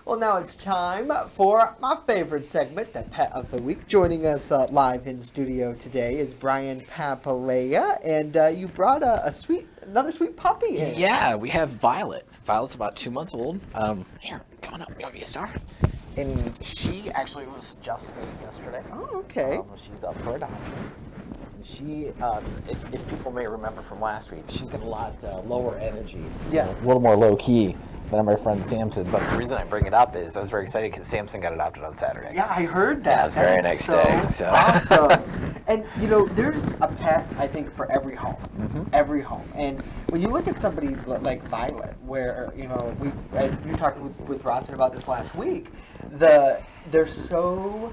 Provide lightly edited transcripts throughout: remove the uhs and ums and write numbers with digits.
Well, now it's time for my favorite segment, the Pet of the Week. Joining us live in studio today is Brian Papalea, and you brought another sweet puppy in. Yeah, we have Violet. Violet's about 2 months old. Here, come on up. You want me a star? And she actually was just made yesterday. Oh, okay. She's up for adoption. She, if people may remember from last week, she's got a lot lower energy. Yeah. A little more low key than my friend Samson. But the reason I bring it up is I was very excited because Samson got adopted on Saturday. Yeah, I heard that. Yeah, very next day. So. Awesome. And, you know, there's a pet, I think, for every home. Mm-hmm. Every home. And when you look at somebody like Violet, where, you know, you talked with Bronson about this last week, they're so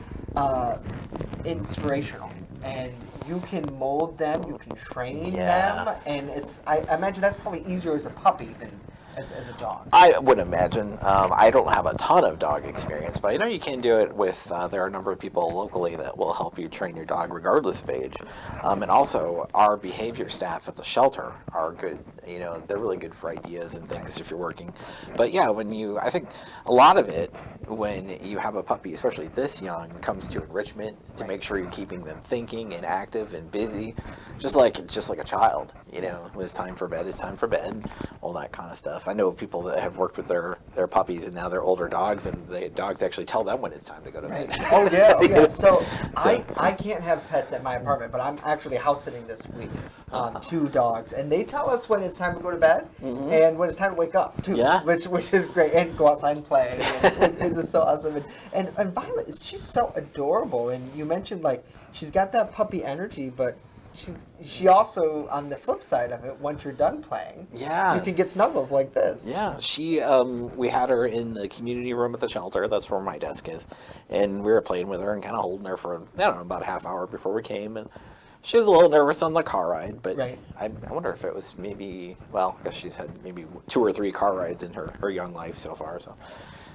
inspirational. And you can mold them, you can train them, and I imagine that's probably easier as a puppy than as a dog. I would imagine. I don't have a ton of dog experience, but I know you can do it with, there are a number of people locally that will help you train your dog regardless of age. And also, our behavior staff at the shelter are good. You know, they're really good for ideas and things if you're working. But yeah, I think a lot of it, when you have a puppy, especially this young, comes to enrichment to make sure you're keeping them thinking and active and busy, just like a child. You know, when it's time for bed, it's time for bed, all that kind of stuff. I know people that have worked with their puppies and now they're older dogs, and the dogs actually tell them when it's time to go to bed. Right. Oh yeah. So I can't have pets at my apartment, but I'm actually house sitting this week. 2 dogs, and they tell us when it's time to go to bed and when it's time to wake up too. Yeah. Which is great, and go outside and play. It's just so awesome. And Violet, she's so adorable. And you mentioned like she's got that puppy energy, but she also, on the flip side of it, once you're done playing, you can get snuggles like this. Yeah, we had her in the community room at the shelter. That's where my desk is, and we were playing with her and kind of holding her for about a half hour before we came. And she was a little nervous on the car ride, but I wonder if it was maybe, well, I guess she's had maybe 2 or 3 car rides in her young life so far, so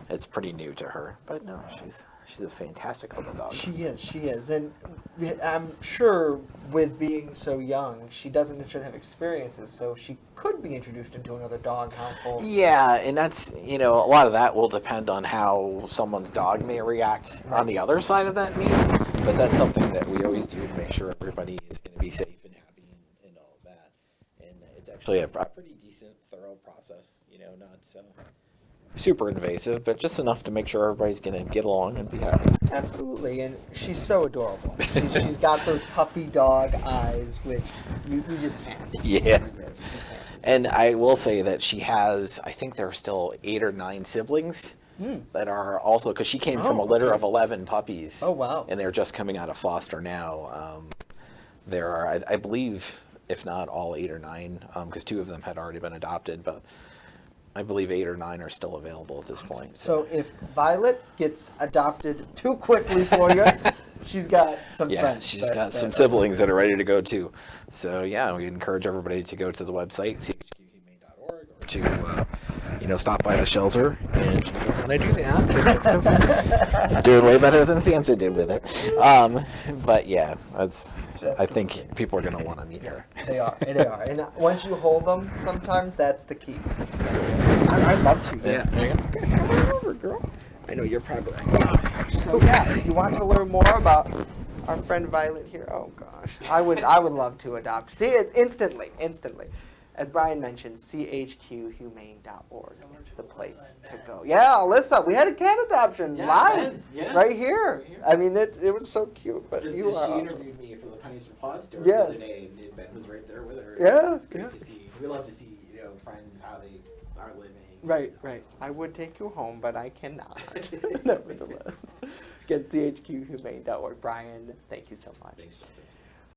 it's pretty new to her. But no, she's a fantastic little dog. She is. And I'm sure with being so young, she doesn't necessarily have experiences, so she could be introduced into another dog household. Yeah, and that's, a lot of that will depend on how someone's dog may react on the other side of that meeting. But that's something that we always do to make sure everybody is going to be safe and happy and all of that. And it's actually a pretty decent, thorough process, not super invasive, but just enough to make sure everybody's going to get along and be happy. Absolutely, and she's so adorable. She's got those puppy dog eyes, which you just can't. Yeah. And I will say that she has, I think there are still 8 or 9 siblings that are also, because she came from a litter of 11 puppies. Oh, wow. And they're just coming out of foster now. There are, I believe, if not all 8 or 9, because 2 of them had already been adopted, but I believe 8 or 9 are still available at this point. So if Violet gets adopted too quickly for you, she's got some friends. Yeah, she's got some siblings that are ready to go too. So yeah, we encourage everybody to go to the website, chqhumane.org, or to, stop by the shelter. And when I do that, doing way better than Samson did with it. But yeah, I think people are going to want to meet her. They are. And once you hold them, sometimes that's the key. I'd love to. Yeah. There you go. Come on over, girl. I know you're probably like, so yeah, if you want to learn more about our friend Violet here, oh gosh, I would love to adopt. See it instantly. As Brian mentioned, chqhumane.org. It's the place to go. Yeah, Alyssa, we had a cat adoption live right here. I mean, it was so cute. But she interviewed me for the Pennies for Paws story the other day, and Ben was right there with her. Yeah, it's great to see. We love to see friends how they are living. Right. I would take you home, but I cannot. Nevertheless, get chqhumane.org. Brian, thank you so much. Thanks, Justin.